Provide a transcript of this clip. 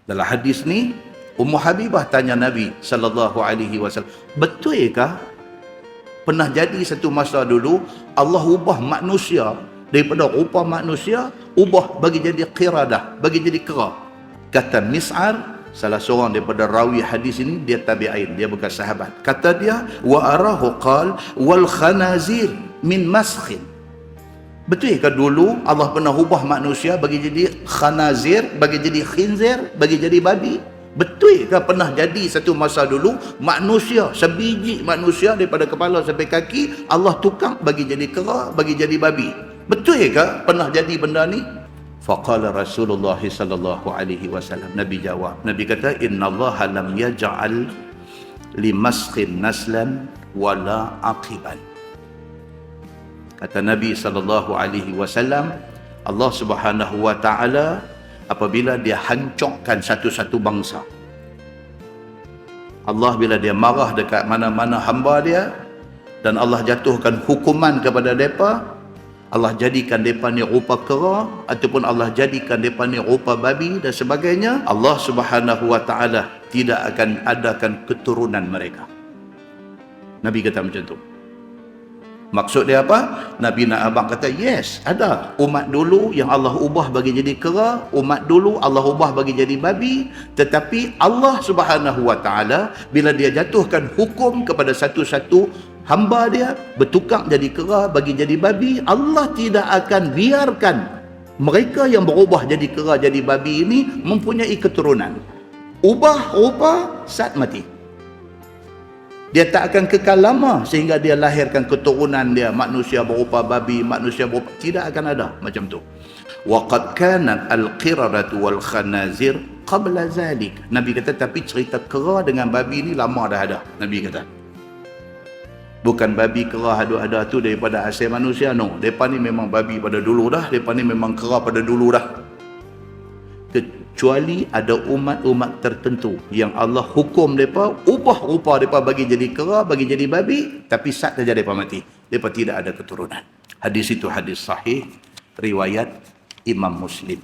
Dalam hadis ni, Ummu Habibah tanya Nabi sallallahu alaihi wasallam, betulkah pernah jadi satu masa dulu Allah ubah manusia daripada rupa manusia, ubah bagi jadi qiradah, bagi jadi kera? Kata Mis'ar, salah seorang daripada rawi hadis ini, dia tabi'in, dia bukan sahabat. Kata dia, wa arahu qal wal khanazir min maskhin. Betulkah dulu Allah pernah ubah manusia bagi jadi khanazir, bagi jadi khinzir, bagi jadi babi? Betulkah pernah jadi satu masa dulu manusia, sebiji manusia daripada kepala sampai kaki Allah tukar bagi jadi kera, bagi jadi babi? Betulkah pernah jadi benda ni? Faqala Rasulullah sallallahu alaihi wasallam, Nabi jawab, Nabi kata, innallaha lam yaj'al limaskhin naslan wala aqiban. Kata Nabi sallallahu alaihi wasallam, Allah Subhanahu wa taala apabila dia hancurkan satu-satu bangsa, Allah bila dia marah dekat mana-mana hamba dia dan Allah jatuhkan hukuman kepada mereka, Allah jadikan mereka ni rupa kera ataupun Allah jadikan mereka ni rupa babi dan sebagainya, Allah Subhanahu wa taala tidak akan adakan keturunan mereka. Nabi kata macam tu. Maksud dia apa? Nabi nak abang kata, yes, ada umat dulu yang Allah ubah bagi jadi kera, umat dulu Allah ubah bagi jadi babi, tetapi Allah Subhanahu wa taala bila dia jatuhkan hukum kepada satu-satu hamba dia bertukar jadi kera bagi jadi babi, Allah tidak akan biarkan mereka yang berubah jadi kera jadi babi ini mempunyai keturunan. Ubah rupa saat mati, dia tak akan kekal lama sehingga dia lahirkan keturunan dia, manusia berupa babi, manusia berupa, tidak akan ada macam tu. Wa qad kanat al-qiradatu wal khanazir qabla zalik. Nabi kata, tapi cerita kera dengan babi ni lama dah ada. Nabi kata, bukan babi kera ada tu daripada asal manusia, no. Depa ni memang babi pada dulu dah, depa ni memang kera pada dulu dah. Kecuali ada umat-umat tertentu yang Allah hukum mereka, ubah rupa mereka bagi jadi kera, bagi jadi babi, tapi saat saja mereka mati, mereka tidak ada keturunan. Hadis itu hadis sahih riwayat Imam Muslim.